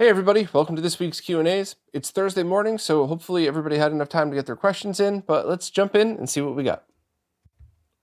Hey everybody, welcome to this week's Q&As. It's Thursday morning, so hopefully everybody had enough time to get their questions in, but let's jump in and see what we got.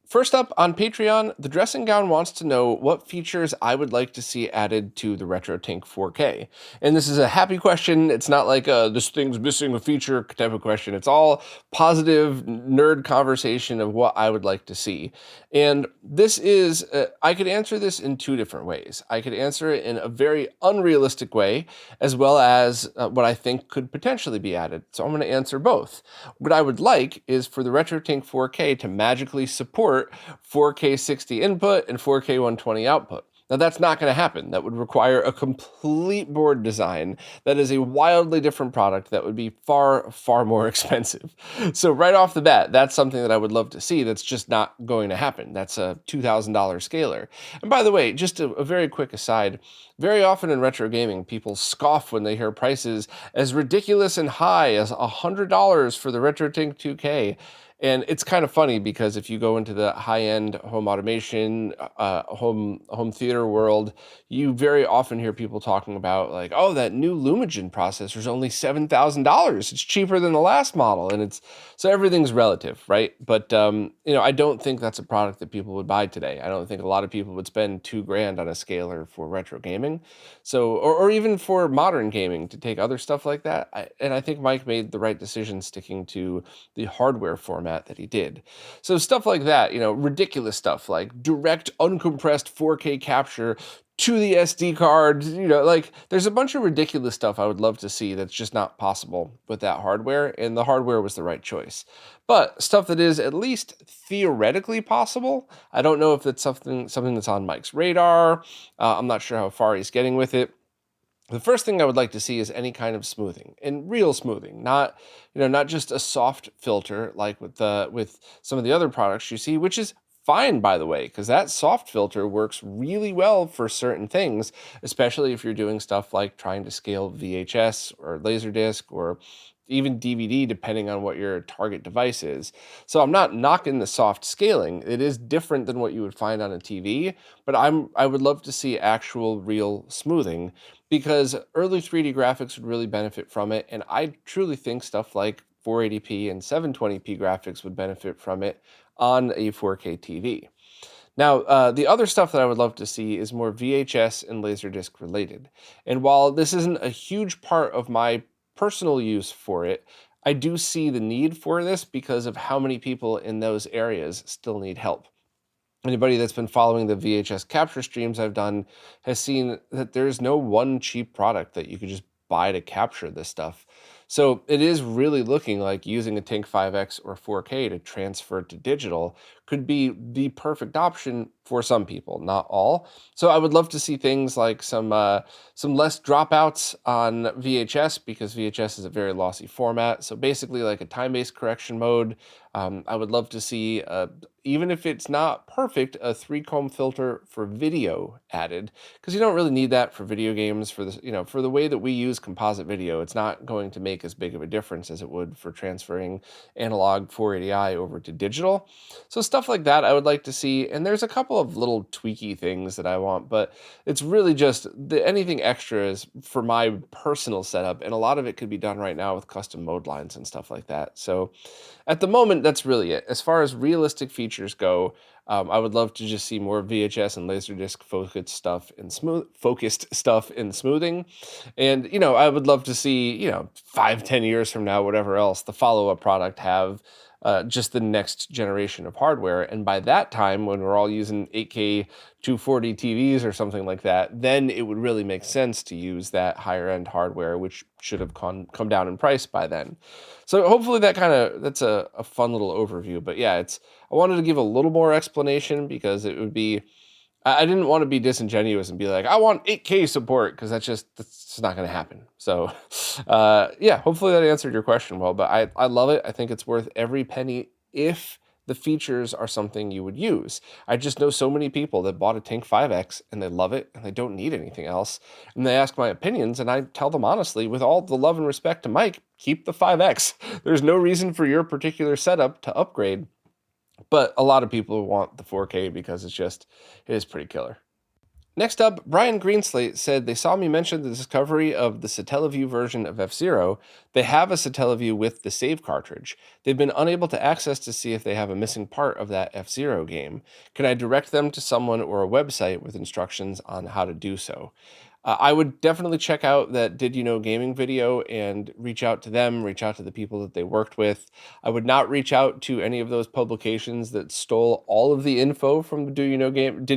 First up on Patreon, the Dressing Gown wants to know what features I would like to see added to the RetroTink 4K. And this is a happy question. It's not like this thing's missing a feature type of question. It's all positive nerd conversation of what I would like to see. And this is, I could answer this in two different ways. I could answer it in a very unrealistic way, as well as what I think could potentially be added. So I'm going to answer both. What I would like is for the RetroTink 4K to magically support 4K 60 input and 4K 120 output. Now that's not going to happen. That would require a complete board design that is a wildly different product that would be far, far more expensive. So right off the bat, that's something that I would love to see that's just not going to happen. That's a $2,000 scaler. And by the way, just a very quick aside, very often in retro gaming, people scoff when they hear prices as ridiculous and high as $100 for the RetroTink 2K. And it's kind of funny because if you go into the high-end home automation, home theater world, you very often hear people talking about like, oh, that new Lumagen processor is only $7,000. It's cheaper than the last model, and it's so everything's relative, right? But I don't think that's a product that people would buy today. I don't think a lot of people would spend $2,000 on a scaler for retro gaming, so or even for modern gaming to take other stuff like that. I think Mike made the right decision sticking to the hardware format that he did. So stuff like that, ridiculous stuff like direct uncompressed 4K capture to the SD card, like there's a bunch of ridiculous stuff I would love to see that's just not possible with that hardware, and the hardware was the right choice. But stuff that is at least theoretically possible, I don't know if that's something that's on Mike's radar. I'm not sure how far he's getting with it. The first thing I would like to see is any kind of smoothing, and real smoothing, not just a soft filter like with some of the other products you see, which is fine, by the way, because that soft filter works really well for certain things, especially if you're doing stuff like trying to scale VHS or Laserdisc or even DVD, depending on what your target device is. So I'm not knocking the soft scaling. It is different than what you would find on a TV, but I would love to see actual real smoothing, because early 3D graphics would really benefit from it, and I truly think stuff like 480p and 720p graphics would benefit from it on a 4K TV. Now, the other stuff that I would love to see is more VHS and Laserdisc related. And while this isn't a huge part of my personal use for it, I do see the need for this because of how many people in those areas still need help. Anybody that's been following the VHS capture streams I've done has seen that there's no one cheap product that you could just buy to capture this stuff. So it is really looking like using a Tink 5X or 4K to transfer to digital could be the perfect option for some people, not all. So I would love to see things like some less dropouts on VHS, because VHS is a very lossy format. So basically like a time-based correction mode. I would love to see, even if it's not perfect, a 3-comb filter for video added, because you don't really need that for video games. For this, for the way that we use composite video, it's not going to make as big of a difference as it would for transferring analog 480i over to digital. So stuff like that I would like to see, and there's a couple of little tweaky things that I want, but it's really just anything extra is for my personal setup, and a lot of it could be done right now with custom mode lines and stuff like that. So at the moment, that's really it. As far as realistic features go, I would love to just see more VHS and Laserdisc focused stuff in smoothing. And, I would love to see, 5-10 years from now, whatever else, the follow-up product have just the next generation of hardware. And by that time, when we're all using 8K 240 TVs or something like that, then it would really make sense to use that higher end hardware, which should have come down in price by then. So hopefully that's a fun little overview. But yeah, I wanted to give a little more explanation because it would be, I didn't want to be disingenuous and be like, I want 8K support, because that's just not going to happen. So yeah, hopefully that answered your question well, but I love it. I think it's worth every penny if the features are something you would use. I just know so many people that bought a Tink 5X and they love it and they don't need anything else. And they ask my opinions, and I tell them honestly, with all the love and respect to Mike, keep the 5X. There's no reason for your particular setup to upgrade. But a lot of people want the 4K because it is pretty killer. Next up, Brian Greenslate said they saw me mention the discovery of the Satellaview version of F-Zero. They have a Satellaview with the save cartridge. They've been unable to access to see if they have a missing part of that F-Zero game. Can I direct them to someone or a website with instructions on how to do so? I would definitely check out that Did You Know Gaming video and reach out to them, reach out to the people that they worked with. I would not reach out to any of those publications that stole all of the info from the Did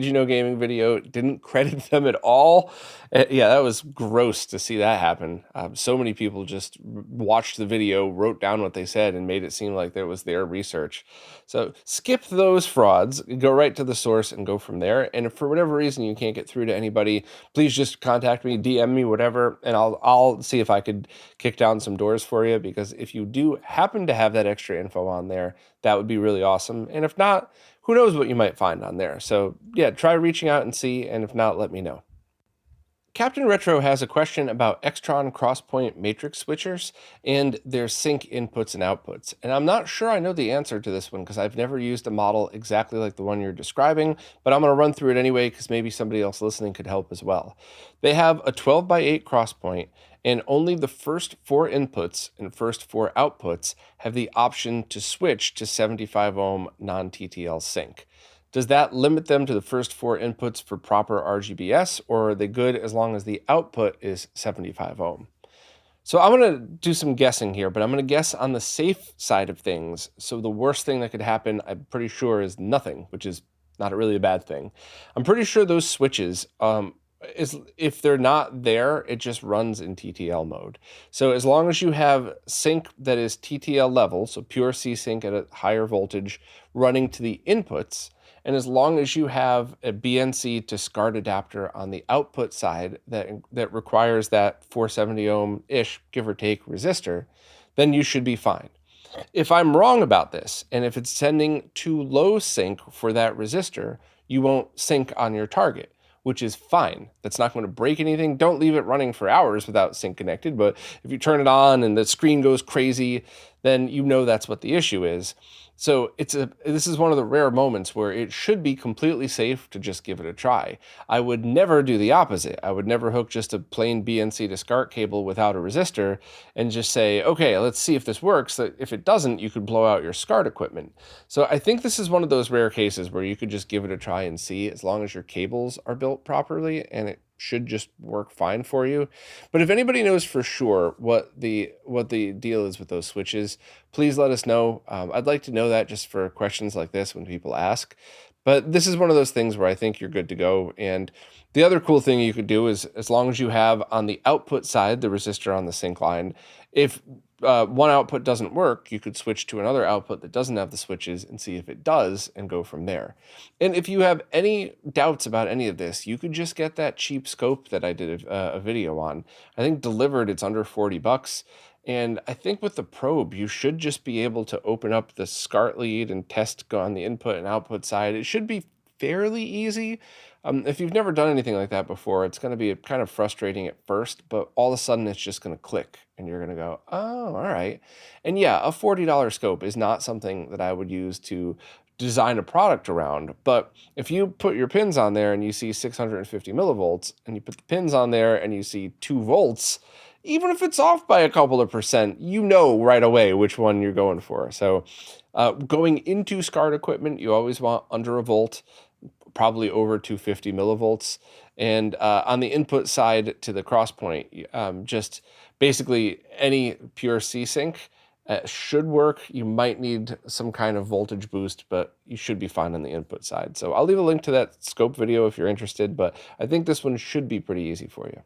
You Know Gaming video, didn't credit them at all. Yeah, that was gross to see that happen. So many people just watched the video, wrote down what they said, and made it seem like that was their research. So skip those frauds, go right to the source and go from there. And if for whatever reason you can't get through to anybody, please just contact me, DM me, whatever, and I'll see if I could kick down some doors for you, because if you do happen to have that extra info on there, that would be really awesome. And if not, who knows what you might find on there. So yeah, try reaching out and see, and if not, let me know. Captain Retro has a question about Extron Crosspoint matrix switchers and their sync inputs and outputs. And I'm not sure I know the answer to this one because I've never used a model exactly like the one you're describing, but I'm going to run through it anyway because maybe somebody else listening could help as well. They have a 12x8 Crosspoint, and only the first 4 inputs and first 4 outputs have the option to switch to 75 ohm non-TTL sync. Does that limit them to the first 4 inputs for proper RGBS, or are they good as long as the output is 75 ohm? So I'm going to do some guessing here, but I'm going to guess on the safe side of things. So the worst thing that could happen, I'm pretty sure, is nothing, which is not really a bad thing. I'm pretty sure those switches, if they're not there, it just runs in TTL mode. So as long as you have sync that is TTL level, so pure C sync at a higher voltage running to the inputs, and as long as you have a BNC to SCART adapter on the output side that requires that 470 ohm-ish, give or take, resistor, then you should be fine. If I'm wrong about this, and if it's sending too low sync for that resistor, you won't sync on your target, which is fine. That's not going to break anything. Don't leave it running for hours without sync connected, but if you turn it on and the screen goes crazy, then you know that's what the issue is. So this is one of the rare moments where it should be completely safe to just give it a try. I would never do the opposite. I would never hook just a plain BNC to SCART cable without a resistor and just say, okay, let's see if this works. If it doesn't, you could blow out your SCART equipment. So I think this is one of those rare cases where you could just give it a try and see, as long as your cables are built properly, and it should just work fine for you. But if anybody knows for sure what the deal is with those switches, please let us know. I'd like to know that just for questions like this when people ask. But this is one of those things where I think you're good to go. And the other cool thing you could do is, as long as you have on the output side the resistor on the sync line, if one output doesn't work, you could switch to another output that doesn't have the switches and see if it does and go from there. And if you have any doubts about any of this, you could just get that cheap scope that I did a video on. I think delivered it's under 40 bucks. And I think with the probe, you should just be able to open up the SCART lead and test on the input and output side. It should be fairly easy. If you've never done anything like that before, it's going to be kind of frustrating at first, but all of a sudden it's just going to click and you're going to go, oh, all right. And yeah, a $40 scope is not something that I would use to design a product around. But if you put your pins on there and you see 650 millivolts, and you put the pins on there and you see 2 volts, even if it's off by a couple of percent, you know right away which one you're going for. So going into SCART equipment, you always want under a volt, probably over 250 millivolts. And on the input side to the Crosspoint, just basically any pure C-Sync should work. You might need some kind of voltage boost, but you should be fine on the input side. So I'll leave a link to that scope video if you're interested, but I think this one should be pretty easy for you.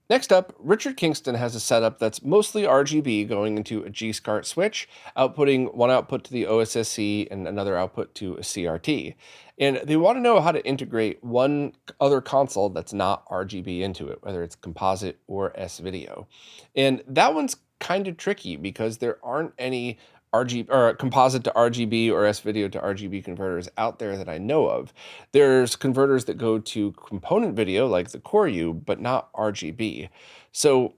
Next up, Richard Kingston has a setup that's mostly RGB going into a G-SCART switch, outputting one output to the OSSC and another output to a CRT. And they want to know how to integrate one other console that's not RGB into it, whether it's Composite or S-Video. And that one's kind of tricky because there aren't any RGB or Composite to RGB or S-Video to RGB converters out there that I know of. There's converters that go to component video like the Koryuu, but not RGB. So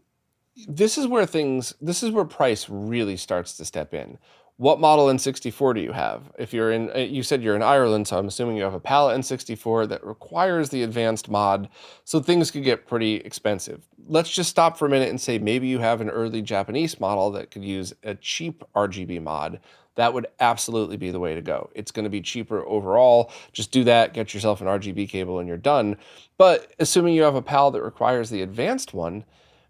this is where price really starts to step in. What model N64 do you have? If you're in, you said you're in Ireland, so I'm assuming you have a PAL N64 that requires the advanced mod, so things could get pretty expensive. Let's just stop for a minute and say maybe you have an early Japanese model that could use a cheap RGB mod. That would absolutely be the way to go. It's going to be cheaper overall. Just do that, get yourself an RGB cable, and you're done. But assuming you have a PAL that requires the advanced one,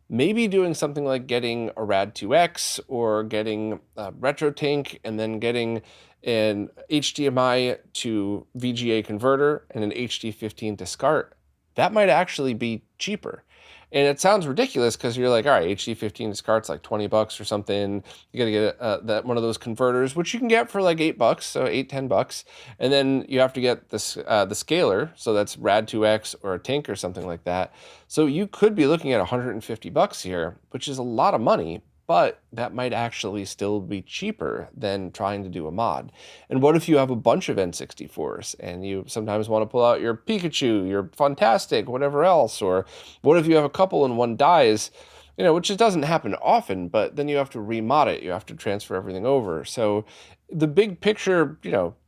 maybe doing something like getting a Rad2X or getting a RetroTink and then getting an HDMI to VGA converter and an HD15 to SCART, that might actually be cheaper. And it sounds ridiculous because you're like, all right, HD15 to SCART's like 20 bucks or something. You got to get that one of those converters, which you can get for like $8, so $10. And then you have to get this the scaler, so that's Rad2X or a Tink or something like that. So you could be looking at 150 bucks here, which is a lot of money, but that might actually still be cheaper than trying to do a mod. And what if you have a bunch of N64s and you sometimes want to pull out your Pikachu, your Fantastic, whatever else, or what if you have a couple and one dies, which it doesn't happen often, but then you have to remod it, you have to transfer everything over. So the big picture,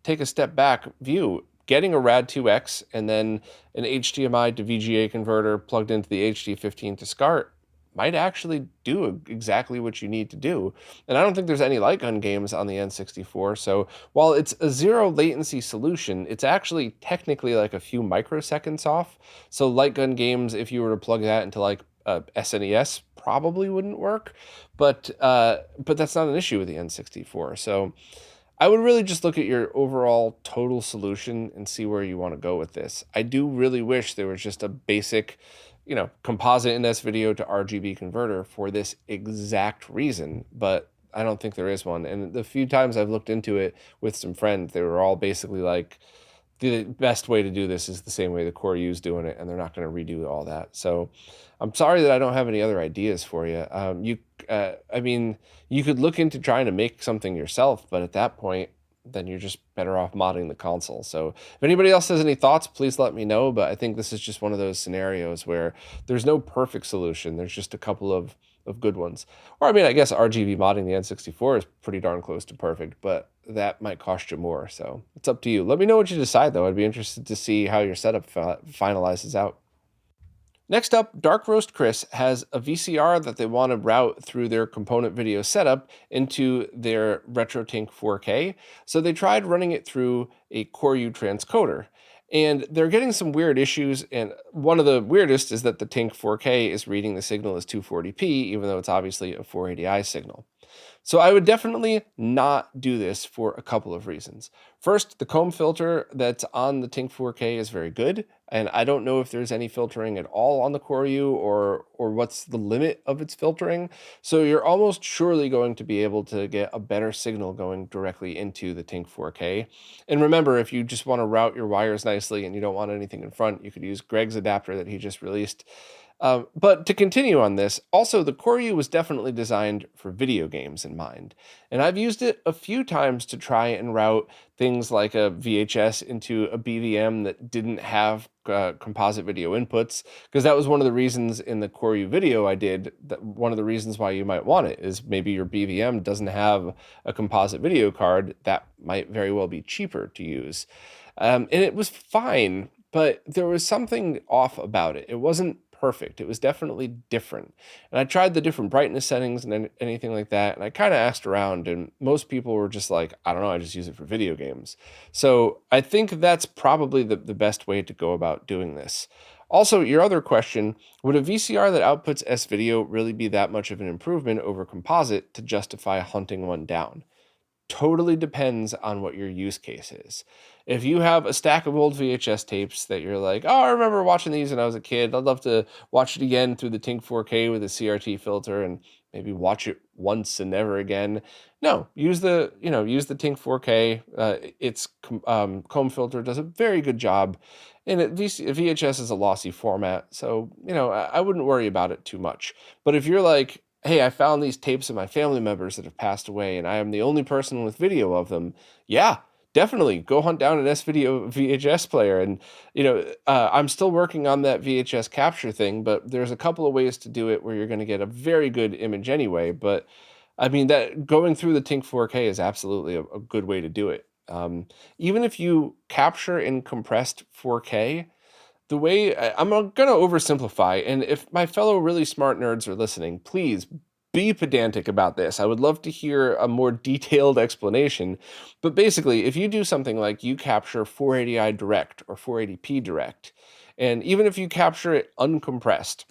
take a step back view, getting a Rad2X and then an HDMI to VGA converter plugged into the HD15 to SCART might actually do exactly what you need to do. And I don't think there's any light gun games on the N64, so while it's a zero latency solution, it's actually technically like a few microseconds off. So light gun games, if you were to plug that into like SNES, probably wouldn't work, but that's not an issue with the N64. So I would really just look at your overall total solution and see where you want to go with this. I do really wish there was just a basic, composite in S-Video to RGB converter for this exact reason, but I don't think there is one. And the few times I've looked into it with some friends, they were all basically like, the best way to do this is the same way the Koryuu's doing it, and they're not going to redo all that. So I'm sorry that I don't have any other ideas for you. You could look into trying to make something yourself, but at that point, then you're just better off modding the console. So if anybody else has any thoughts, please let me know. But I think this is just one of those scenarios where there's no perfect solution. There's just a couple of good ones. Or I guess RGB modding the N64 is pretty darn close to perfect, but that might cost you more. So it's up to you. Let me know what you decide, though. I'd be interested to see how your setup finalizes out. Next up, Dark Roast Chris has a VCR that they want to route through their component video setup into their RetroTink 4K. So they tried running it through a Koryuu transcoder. And they're getting some weird issues, and one of the weirdest is that the Tink 4K is reading the signal as 240p, even though it's obviously a 480i signal. So I would definitely not do this for a couple of reasons. First, the comb filter that's on the Tink 4K is very good, and I don't know if there's any filtering at all on the Koryuu or what's the limit of its filtering. So you're almost surely going to be able to get a better signal going directly into the Tink 4K. And remember, if you just want to route your wires nicely and you don't want anything in front, you could use Greg's adapter that he just released. But to continue on this, also the Koryuu was definitely designed for video games in mind. And I've used it a few times to try and route things like a VHS into a BVM that didn't have composite video inputs, because that was one of the reasons in the Koryuu video I did, that one of the reasons why you might want it is maybe your BVM doesn't have a composite video card that might very well be cheaper to use. And it was fine, but there was something off about it. It wasn't perfect. It was definitely different. And I tried the different brightness settings and anything like that. And I kind of asked around, and most people were just like, I don't know, I just use it for video games. So I think that's probably the best way to go about doing this. Also, your other question, would a VCR that outputs S-Video really be that much of an improvement over composite to justify hunting one down? Totally depends on what your use case is. If you have a stack of old VHS tapes that you're like, oh, I remember watching these when I was a kid, I'd love to watch it again through the Tink 4K with a CRT filter and maybe watch it once and never again. No, use the Tink 4K. Its comb filter does a very good job. And VHS is a lossy format, so I wouldn't worry about it too much. But if you're like, hey, I found these tapes of my family members that have passed away, and I am the only person with video of them, yeah, definitely go hunt down an S-Video VHS player. And, I'm still working on that VHS capture thing, but there's a couple of ways to do it where you're going to get a very good image anyway. But I mean, that going through the TINC 4K is absolutely a good way to do it. Even if you capture in compressed 4K, the way I'm going to oversimplify, and if my fellow really smart nerds are listening, please be pedantic about this. I would love to hear a more detailed explanation. But basically, if you do something like you capture 480i direct or 480p direct, and even if you capture it uncompressed,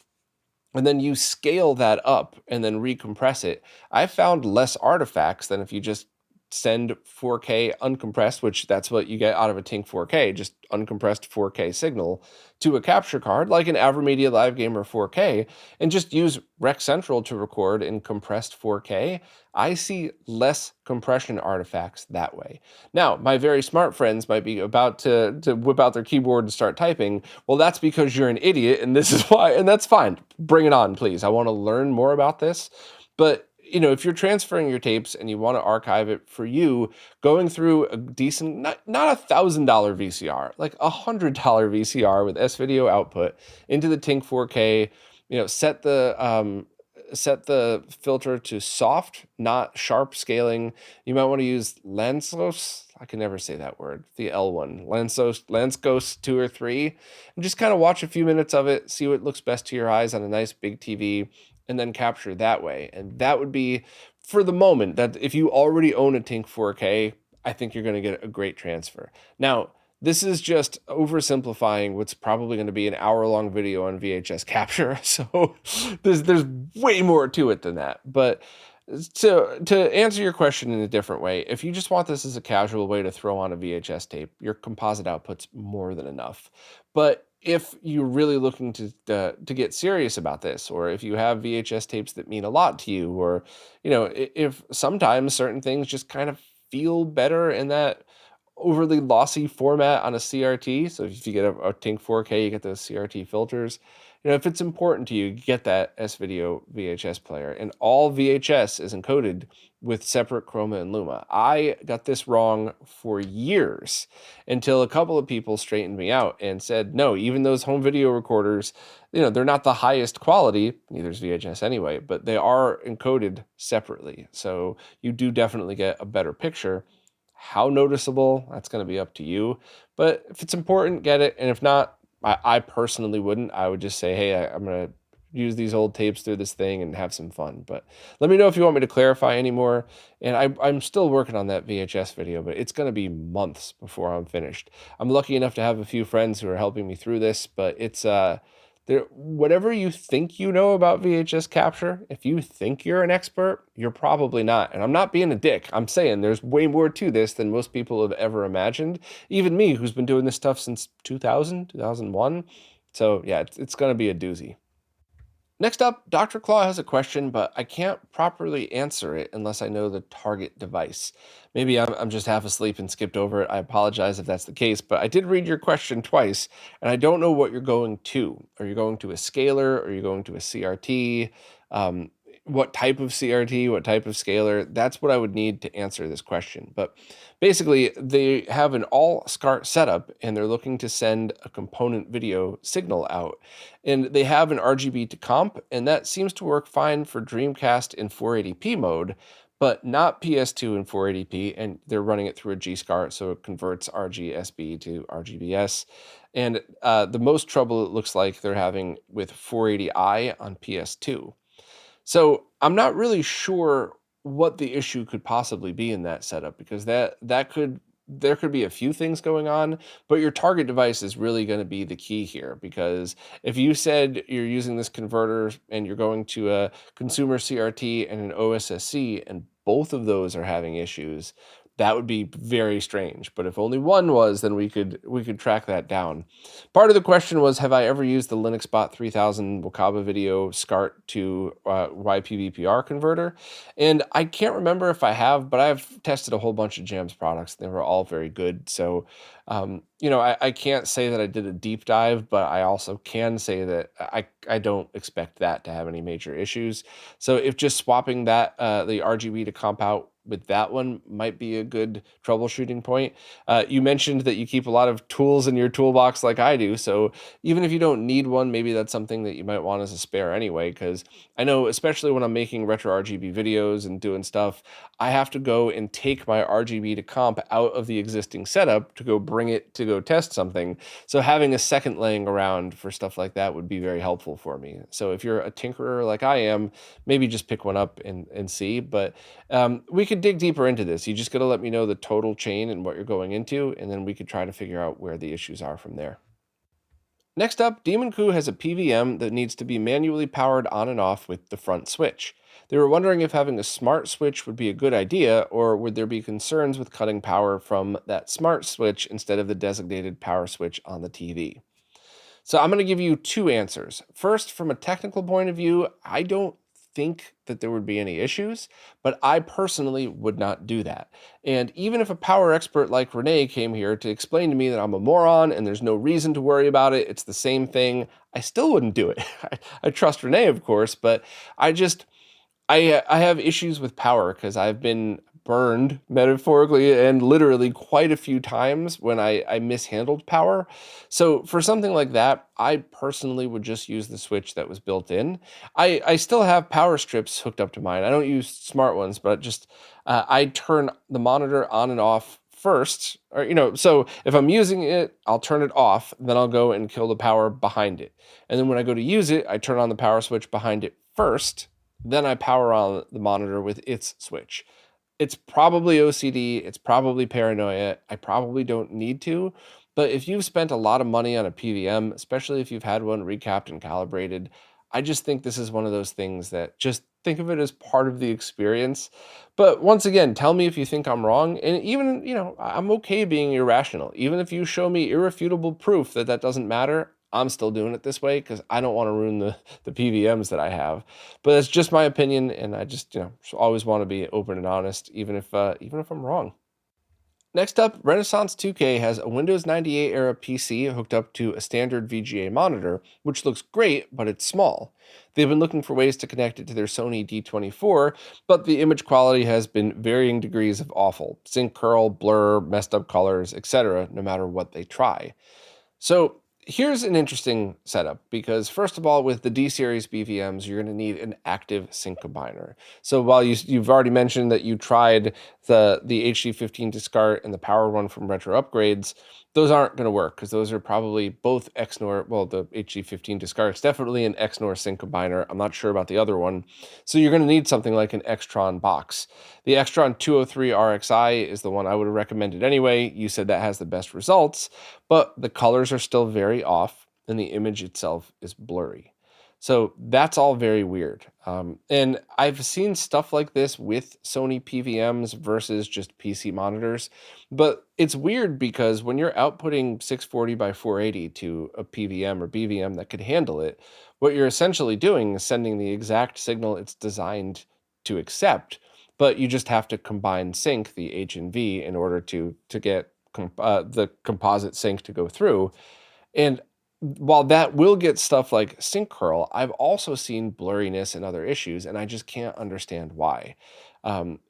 and then you scale that up and then recompress it, I found less artifacts than if you just send 4K uncompressed, which that's what you get out of a TINC 4K, just uncompressed 4K signal to a capture card like an AverMedia Live Gamer 4K, and just use Rec Central to record in compressed 4K. I see less compression artifacts that way. Now, my very smart friends might be about to whip out their keyboard and start typing. Well, that's because you're an idiot, and this is why, and that's fine. Bring it on, please. I want to learn more about this. But if you're transferring your tapes and you want to archive it for you, going through a decent, not $1,000 VCR, like $100 VCR with S-Video output into the TINC 4K, set the filter to soft, not sharp scaling. You might want to use Lanczos. I can never say that word. The L one, Lanczos 2 or 3, and just kind of watch a few minutes of it, see what looks best to your eyes on a nice big TV, and then capture that way. And that would be, for the moment, that if you already own a TINC 4K, I think you're going to get a great transfer. Now, this is just oversimplifying what's probably going to be an hour-long video on VHS capture. So there's way more to it than that. But to answer your question in a different way, if you just want this as a casual way to throw on a VHS tape, your composite output's more than enough. But if you're really looking to get serious about this, or if you have VHS tapes that mean a lot to you, or if sometimes certain things just kind of feel better in that overly lossy format on a CRT. So if you get a TINC 4K, you get those CRT filters. If it's important to you, get that S-Video VHS player. And all VHS is encoded with separate chroma and luma. I got this wrong for years until a couple of people straightened me out and said, no, even those home video recorders, they're not the highest quality, neither is VHS anyway, but they are encoded separately. So you do definitely get a better picture. How noticeable, that's going to be up to you. But if it's important, get it. And if not, I personally wouldn't. I would just say, hey, I'm going to use these old tapes through this thing and have some fun. But let me know if you want me to clarify any more. And I'm still working on that VHS video, but it's going to be months before I'm finished. I'm lucky enough to have a few friends who are helping me through this, but it's whatever you think you know about VHS capture, if you think you're an expert, you're probably not. And I'm not being a dick. I'm saying there's way more to this than most people have ever imagined. Even me, who's been doing this stuff since 2000, 2001. So yeah, it's going to be a doozy. Next up, Dr. Claw has a question, but I can't properly answer it unless I know the target device. Maybe I'm just half asleep and skipped over it. I apologize if that's the case, but I did read your question twice, and I don't know what you're going to. Are you going to a scaler? Are you going to a CRT? What type of CRT? What type of scaler? That's what I would need to answer this question. But basically, they have an all-SCART setup, and they're looking to send a component video signal out. And they have an RGB to comp, and that seems to work fine for Dreamcast in 480p mode, but not PS2 in 480p, and they're running it through a G-SCART, so it converts RGSB to RGBS. And the most trouble it looks like they're having with 480i on PS2. So I'm not really sure what the issue could possibly be in that setup, because there could be a few things going on, but your target device is really going to be the key here. Because if you said you're using this converter and you're going to a consumer CRT and an OSSC, and both of those are having issues, that would be very strange. But if only one was, then we could track that down. Part of the question was, have I ever used the LinuxBot 3000 Wakaba Video SCART to YPbPr converter? And I can't remember if I have, but I've tested a whole bunch of Jams products. They were all very good. So I can't say that I did a deep dive, but I also can say that I don't expect that to have any major issues. So if just swapping that the RGB to comp out with that one might be a good troubleshooting point. You mentioned that you keep a lot of tools in your toolbox like I do, so even if you don't need one, maybe that's something that you might want as a spare anyway. Because I know, especially when I'm making retro RGB videos and doing stuff, I have to go and take my RGB to comp out of the existing setup to go bring it to go test something. So having a second laying around for stuff like that would be very helpful for me. So if you're a tinkerer like I am, maybe just pick one up and see. But we could dig deeper into this. You just got to let me know the total chain and what you're going into, and then we could try to figure out where the issues are from there. Next up, Demon Coup has a PVM that needs to be manually powered on and off with the front switch. They were wondering if having a smart switch would be a good idea, or would there be concerns with cutting power from that smart switch instead of the designated power switch on the TV? So I'm going to give you two answers. First, from a technical point of view, I don't think that there would be any issues, but I personally would not do that. And even if a power expert like Renee came here to explain to me that I'm a moron and there's no reason to worry about it, it's the same thing, I still wouldn't do it. I trust Renee, of course, but I just I have issues with power because I've been burned metaphorically and literally quite a few times when I mishandled power. So for something like that, I personally would just use the switch that was built in. I still have power strips hooked up to mine. I don't use smart ones, but just I turn the monitor on and off first, or so if I'm using it, I'll turn it off, then I'll go and kill the power behind it. And then when I go to use it, I turn on the power switch behind it first, then I power on the monitor with its switch. It's probably OCD, it's probably paranoia. I probably don't need to, but if you've spent a lot of money on a PVM, especially if you've had one recapped and calibrated, I just think this is one of those things that just think of it as part of the experience. But once again, tell me if you think I'm wrong. And even, I'm okay being irrational. Even if you show me irrefutable proof that that doesn't matter, I'm still doing it this way because I don't want to ruin the PVMs that I have. But that's just my opinion, and I just always want to be open and honest, even if I'm wrong. Next up, Renaissance 2K has a Windows 98 era PC hooked up to a standard VGA monitor, which looks great, but it's small. They've been looking for ways to connect it to their Sony D24, but the image quality has been varying degrees of awful. Sync curl, blur, messed up colors, etc., no matter what they try. So here's an interesting setup because first of all, with the D series BVMs, you're going to need an active sync combiner. So while you've already mentioned that you tried the HD15 Discart and the power one from Retro Upgrades, those aren't going to work because those are probably both XNOR. Well, the HD15 Discart's definitely an XNOR sync combiner. I'm not sure about the other one. So you're going to need something like an Extron box. The Extron 203 RXI is the one I would have recommended anyway. You said that has the best results, but the colors are still very off and the image itself is blurry. So that's all very weird. And I've seen stuff like this with Sony PVMs versus just PC monitors, but it's weird because when you're outputting 640 by 480 to a PVM or BVM that could handle it, what you're essentially doing is sending the exact signal it's designed to accept, but you just have to combine sync the H and V in order to get the composite sync to go through. And while that will get stuff like sync curl, I've also seen blurriness and other issues, and I just can't understand why.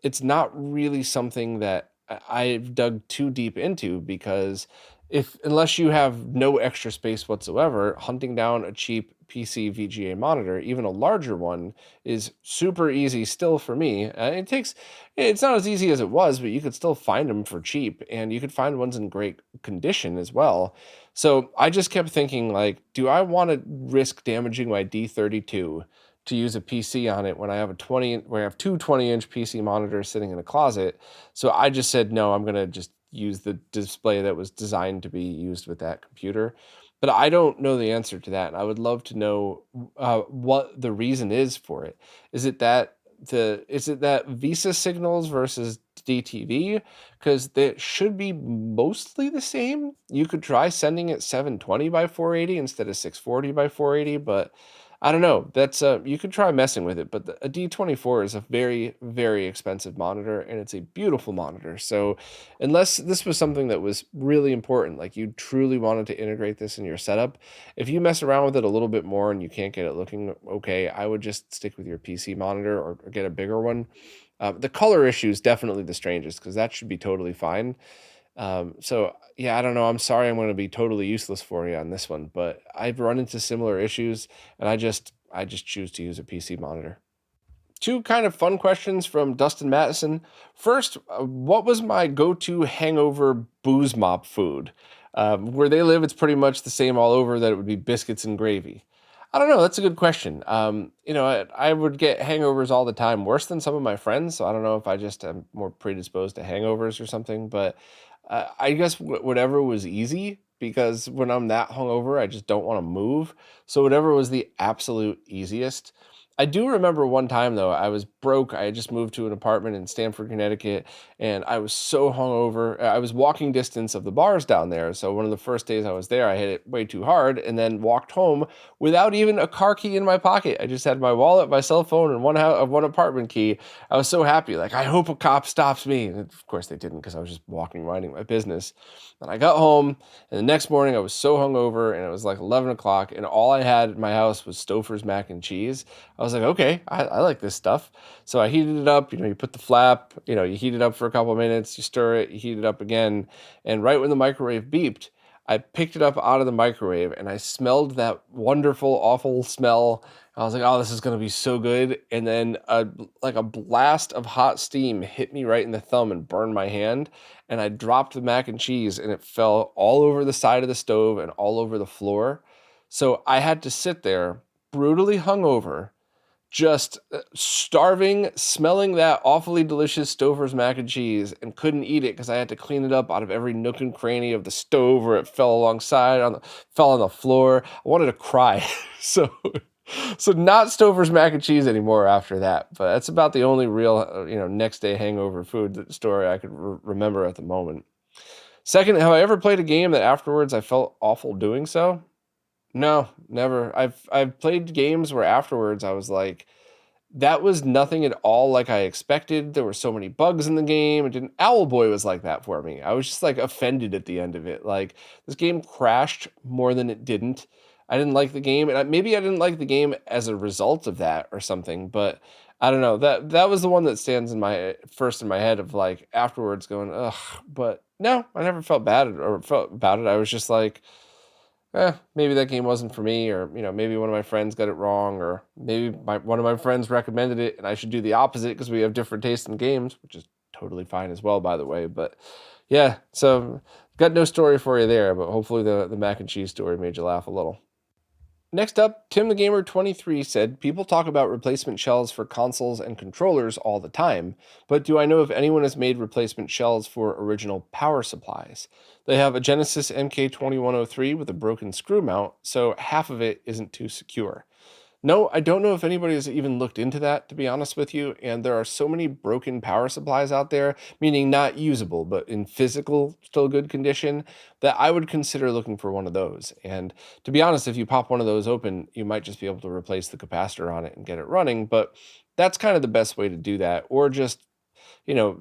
It's not really something that I've dug too deep into because if unless you have no extra space whatsoever, hunting down a cheap PC VGA monitor, even a larger one, is super easy still for me. It's not as easy as it was, but you could still find them for cheap, and you could find ones in great condition as well. So I just kept thinking, like, do I want to risk damaging my D32 to use a PC on it when I have where I have two 20-inch PC monitors sitting in a closet? So I just said, no, I'm going to just use the display that was designed to be used with that computer. But I don't know the answer to that. And I would love to know what the reason is for it. Is it that VISA signals versus DTV? Because they should be mostly the same. You could try sending it 720 by 480 instead of 640 by 480, but I don't know. That's you could try messing with it, but a D24 is a very, very expensive monitor, and it's a beautiful monitor. So, unless this was something that was really important, like you truly wanted to integrate this in your setup, if you mess around with it a little bit more and you can't get it looking okay, I would just stick with your PC monitor or get a bigger one. The color issue is definitely the strangest because that should be totally fine. So yeah, I don't know. I'm sorry I'm going to be totally useless for you on this one, but I've run into similar issues and I just choose to use a PC monitor. Two kind of fun questions from Dustin Mattison. First, what was my go-to hangover booze mop food? Where they live, it's pretty much the same all over, that it would be biscuits and gravy. I don't know. That's a good question. I would get hangovers all the time, worse than some of my friends. So I don't know if I just am more predisposed to hangovers or something. But I guess whatever was easy, because when I'm that hungover, I just don't want to move. So whatever was the absolute easiest. I do remember one time though, I was broke. I had just moved to an apartment in Stamford, Connecticut, and I was so hungover. I was walking distance of the bars down there. So one of the first days I was there, I hit it way too hard and then walked home without even a car key in my pocket. I just had my wallet, my cell phone, and one apartment key. I was so happy. Like, I hope a cop stops me. And of course they didn't, because I was just walking, minding my business. And I got home, and the next morning I was so hungover, and it was like 11 o'clock, and all I had at my house was Stouffer's mac and cheese. I was like, okay, I like this stuff. So I heated it up. You put the flap, you heat it up for a couple of minutes, you stir it, you heat it up again. And right when the microwave beeped, I picked it up out of the microwave and I smelled that wonderful, awful smell. I was like, oh, this is going to be so good. And then like a blast of hot steam hit me right in the thumb and burned my hand. And I dropped the mac and cheese and it fell all over the side of the stove and all over the floor. So I had to sit there brutally hungover, just starving, smelling that awfully delicious Stouffer's mac and cheese, and couldn't eat it because I had to clean it up out of every nook and cranny of the stove where it fell alongside, fell on the floor. I wanted to cry. so so not Stouffer's mac and cheese anymore after that. But that's about the only real next day hangover food story I could remember at the moment. Second, have I ever played a game that afterwards I felt awful doing so? No, never. I've played games where afterwards I was like, that was nothing at all like I expected. There were so many bugs in the game. It didn't. Owlboy was like that for me. I was just like offended at the end of it. Like, this game crashed more than it didn't. I didn't like the game, and maybe I didn't like the game as a result of that or something. But I don't know. That was the one that stands in my head of like afterwards going ugh. But no, I never felt bad or felt about it. I was just like, maybe that game wasn't for me, or maybe one of my friends got it wrong, or maybe one of my friends recommended it, and I should do the opposite because we have different tastes in games, which is totally fine as well, by the way. But yeah, so got no story for you there, but hopefully the mac and cheese story made you laugh a little. Next up, Tim the Gamer 23 said, people talk about replacement shells for consoles and controllers all the time, but do I know if anyone has made replacement shells for original power supplies? They have a Genesis MK2103 with a broken screw mount, so half of it isn't too secure. No, I don't know if anybody has even looked into that, to be honest with you. And there are so many broken power supplies out there, meaning not usable, but in physical, still good condition, that I would consider looking for one of those. And to be honest, if you pop one of those open, you might just be able to replace the capacitor on it and get it running. But that's kind of the best way to do that. Or just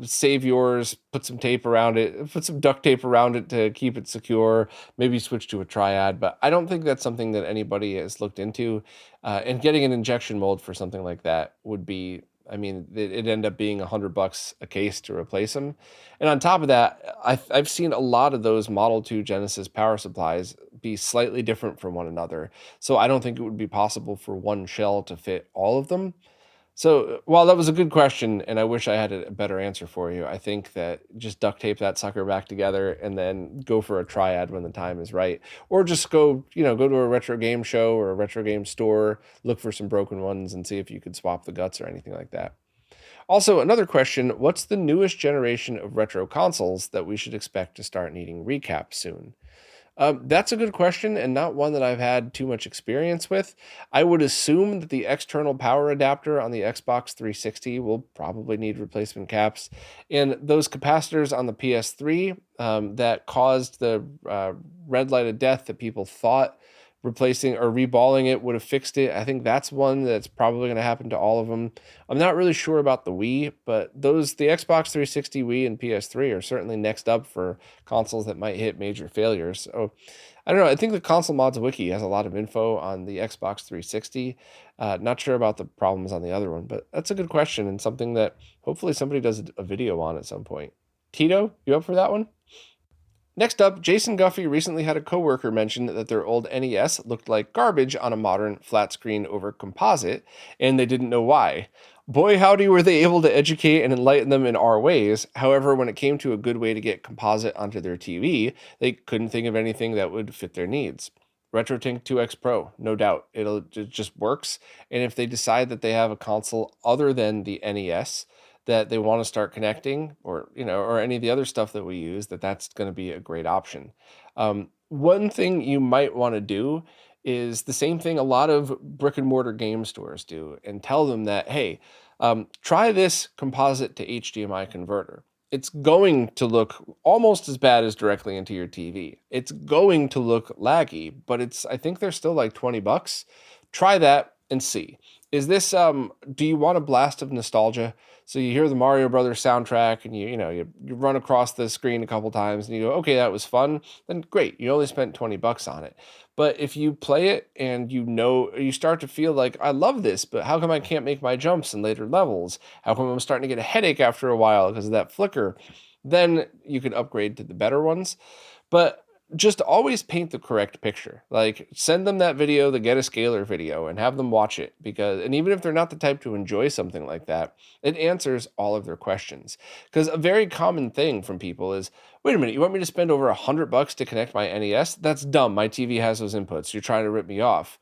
save yours, put some tape around it, put some duct tape around it to keep it secure, maybe switch to a triad. But I don't think that's something that anybody has looked into. And getting an injection mold for something like that would be, I mean, it'd end up being $100 a case to replace them. And on top of that, I've seen a lot of those Model 2 Genesis power supplies be slightly different from one another. So I don't think it would be possible for one shell to fit all of them. So, while that was a good question, and I wish I had a better answer for you, I think that just duct tape that sucker back together and then go for a triad when the time is right. Or just go to a retro game show or a retro game store, look for some broken ones and see if you could swap the guts or anything like that. Also, another question, what's the newest generation of retro consoles that we should expect to start needing recaps soon? That's a good question, and not one that I've had too much experience with. I would assume that the external power adapter on the Xbox 360 will probably need replacement caps, and those capacitors on the PS3 that caused the red light of death that people thought replacing or reballing it would have fixed it. I think that's one that's probably going to happen to all of them. I'm not really sure about the Wii, but the Xbox 360, Wii, and PS3 are certainly next up for consoles that might hit major failures. So I don't know. I think the Console Mods Wiki has a lot of info on the Xbox 360. Not sure about the problems on the other one, but that's a good question and something that hopefully somebody does a video on at some point. Tito, you up for that one? Next up, Jason Guffey recently had a coworker mention that their old NES looked like garbage on a modern flat screen over Composite, and they didn't know why. Boy, howdy, were they able to educate and enlighten them in our ways. However, when it came to a good way to get Composite onto their TV, they couldn't think of anything that would fit their needs. RetroTink 2X Pro, no doubt. It just works. And if they decide that they have a console other than the NES, that they want to start connecting, or or any of the other stuff that we use, that's going to be a great option. One thing you might want to do is the same thing a lot of brick and mortar game stores do, and tell them that, hey, try this composite to HDMI converter. It's going to look almost as bad as directly into your TV. It's going to look laggy, but I think they're still like $20. Try that and see. Is this do you want a blast of nostalgia? So you hear the Mario Brothers soundtrack and you run across the screen a couple times and you go, okay, that was fun. Then great, you only spent $20 on it. But if you play it and you start to feel like, I love this, but how come I can't make my jumps in later levels? How come I'm starting to get a headache after a while because of that flicker? Then you can upgrade to the better ones. But just always paint the correct picture. Like, send them that video, the Get a Scaler video, and have them watch it, and even if they're not the type to enjoy something like that, it answers all of their questions. Because a very common thing from people is, wait a minute, you want me to spend over $100 to connect my NES? That's dumb. My TV has those inputs. You're trying to rip me off.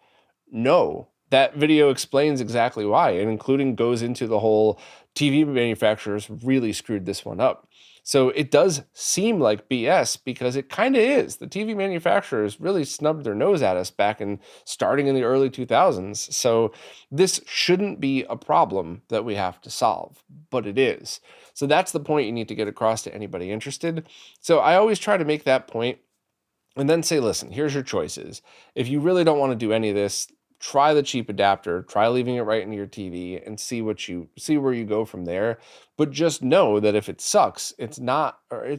No, that video explains exactly why, and including goes into the whole TV manufacturers really screwed this one up. So it does seem like BS because it kind of is. The TV manufacturers really snubbed their nose at us starting in the early 2000s. So this shouldn't be a problem that we have to solve, but it is. So that's the point you need to get across to anybody interested. So I always try to make that point and then say, listen, here's your choices. If you really don't want to do any of this, try the cheap adapter, try leaving it right into your TV and see where you go from there. But just know that if it sucks, it's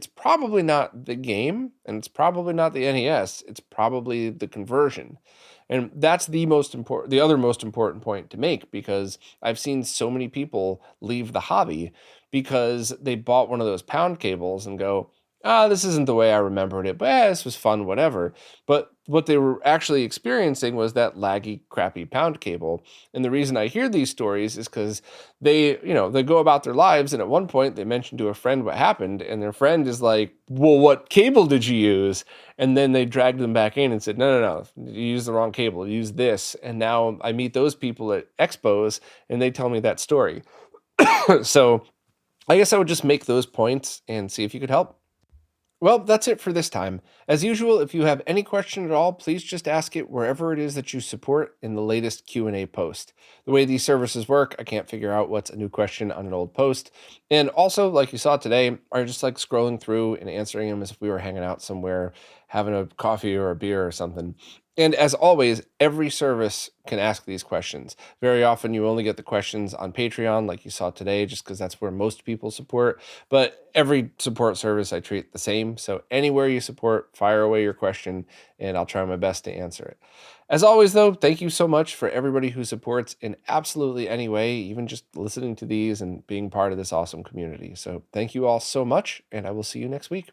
probably not the game, and it's probably not the NES, it's probably the conversion. And that's the other most important point to make, because I've seen so many people leave the hobby because they bought one of those pound cables and go, this isn't the way I remembered it, but this was fun, whatever. But what they were actually experiencing was that laggy, crappy pound cable. And the reason I hear these stories is because they go about their lives, and at one point they mentioned to a friend what happened, and their friend is like, well, what cable did you use? And then they dragged them back in and said, no, you used the wrong cable, use this. And now I meet those people at expos, and they tell me that story. So I guess I would just make those points and see if you could help. Well, that's it for this time. As usual, if you have any question at all, please just ask it wherever it is that you support in the latest Q&A post. The way these services work, I can't figure out what's a new question on an old post. And also, like you saw today, I just like scrolling through and answering them as if we were hanging out somewhere, having a coffee or a beer or something. And as always, every service can ask these questions. Very often you only get the questions on Patreon, like you saw today, just because that's where most people support. But every support service I treat the same. So anywhere you support, fire away your question, and I'll try my best to answer it. As always, though, thank you so much for everybody who supports in absolutely any way, even just listening to these and being part of this awesome community. So thank you all so much, and I will see you next week.